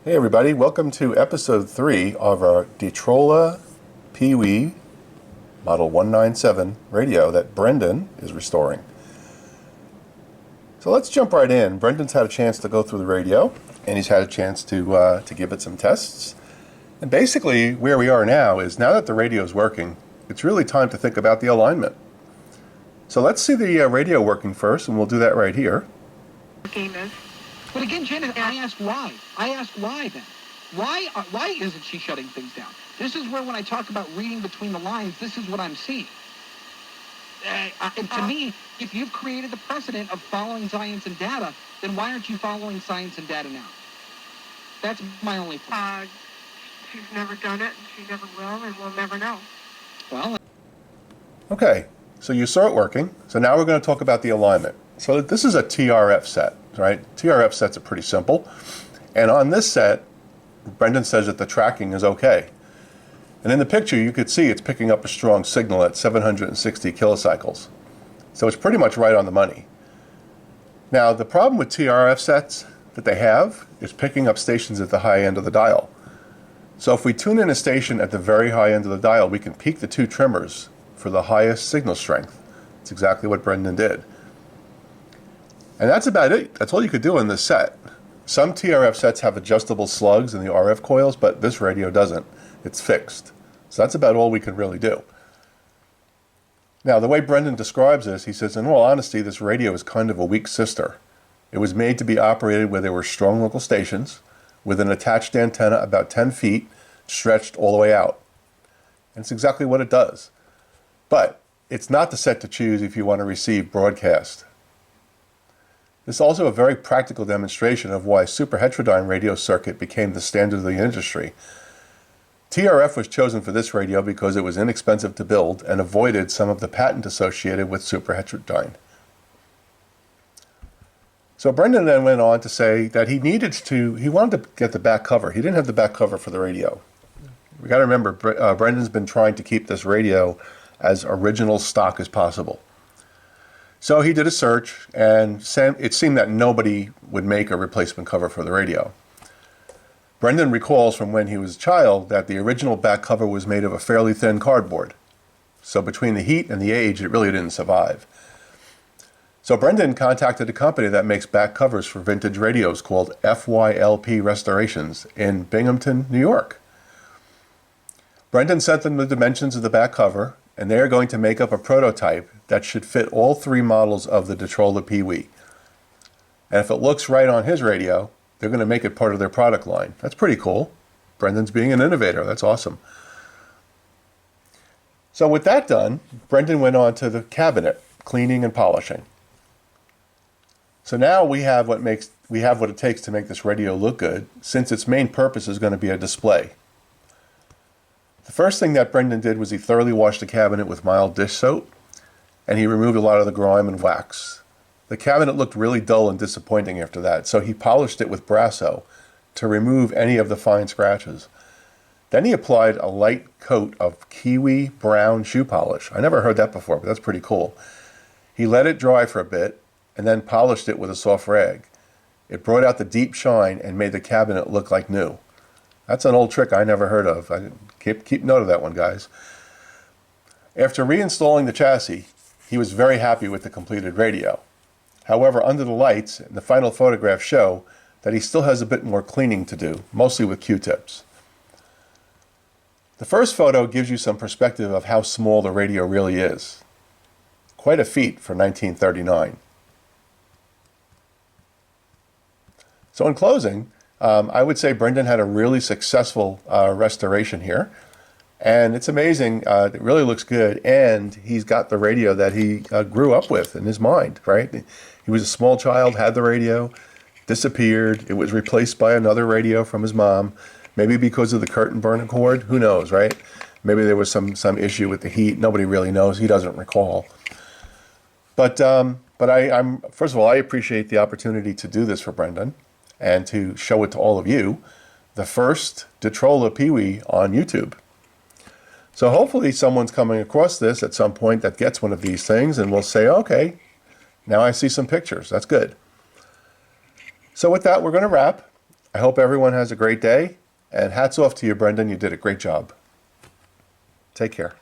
Hey everybody, welcome to episode 3 of our Detrola PeeWee Model 197 radio that Brendan is restoring. So let's jump right in. Brendan's had a chance to go through the radio, and he's had a chance to give it some tests. And basically where we are now is, now that the radio is working, it's really time to think about the alignment. So let's see the radio working first, and we'll do that right here. But again, Janet, I ask why. I ask why then. Why isn't she shutting things down? This is where, when I talk about reading between the lines, this is what I'm seeing. And to me, if you've created the precedent of following science and data, then why aren't you following science and data now? That's my only point. She's never done it, and she never will, and we'll never know. Well, Okay, so you saw it working. So now we're going to talk about the alignment. So this is a TRF set, right? TRF sets are pretty simple. And on this set, Brendan says that the tracking is okay. And in the picture, you could see it's picking up a strong signal at 760 kilocycles. So it's pretty much right on the money. Now, the problem with TRF sets that they have is picking up stations at the high end of the dial. So if we tune in a station at the very high end of the dial, we can peak the two trimmers for the highest signal strength. That's exactly what Brendan did. And that's about it. That's all you could do in this set. Some TRF sets have adjustable slugs in the RF coils, but this radio doesn't. It's fixed. So that's about all we can really do. Now, the way Brendan describes this, he says, in all honesty, this radio is kind of a weak sister. It was made to be operated where there were strong local stations, with an attached antenna about 10 feet, stretched all the way out. And it's exactly what it does. But it's not the set to choose if you want to receive broadcast. This is also a very practical demonstration of why superheterodyne radio circuit became the standard of the industry. TRF was chosen for this radio because it was inexpensive to build and avoided some of the patent associated with superheterodyne. So Brendan then went on to say that he wanted to get the back cover. He didn't have the back cover for the radio. We got to remember, Brendan's been trying to keep this radio as original stock as possible. So he did a search, and it seemed that nobody would make a replacement cover for the radio. Brendan recalls from when he was a child that the original back cover was made of a fairly thin cardboard. So between the heat and the age, it really didn't survive. So Brendan contacted a company that makes back covers for vintage radios called FYLP Restorations in Binghamton, New York. Brendan sent them the dimensions of the back cover, and they are going to make up a prototype that should fit all three models of the Detrola PeeWee. And if it looks right on his radio, they're going to make it part of their product line. That's pretty cool. Brendan's being an innovator. That's awesome. So with that done, Brendan went on to the cabinet, cleaning and polishing. So now we have what it takes to make this radio look good, since its main purpose is going to be a display. The first thing that Brendan did was he thoroughly washed the cabinet with mild dish soap, and he removed a lot of the grime and wax. The cabinet looked really dull and disappointing after that, so he polished it with Brasso to remove any of the fine scratches. Then he applied a light coat of kiwi brown shoe polish. I never heard that before, but that's pretty cool. He let it dry for a bit, and then polished it with a soft rag. It brought out the deep shine and made the cabinet look like new. That's an old trick I never heard of. Keep note of that one, guys. After reinstalling the chassis, he was very happy with the completed radio. However, under the lights, the final photographs show that he still has a bit more cleaning to do, mostly with Q-tips. The first photo gives you some perspective of how small the radio really is. Quite a feat for 1939. So in closing, I would say Brendan had a really successful restoration here. And it's amazing. It really looks good. And he's got the radio that he grew up with in his mind, right? He was a small child, had the radio, disappeared. It was replaced by another radio from his mom, maybe because of the curtain burner cord. Who knows, right? Maybe there was some issue with the heat. Nobody really knows. He doesn't recall. But I'm first of all, I appreciate the opportunity to do this for Brendan and to show it to all of you, the first Detrola PeeWee on YouTube. So hopefully someone's coming across this at some point that gets one of these things and will say, okay, now I see some pictures. That's good. So with that, we're going to wrap. I hope everyone has a great day, and hats off to you, Brendan. You did a great job. Take care.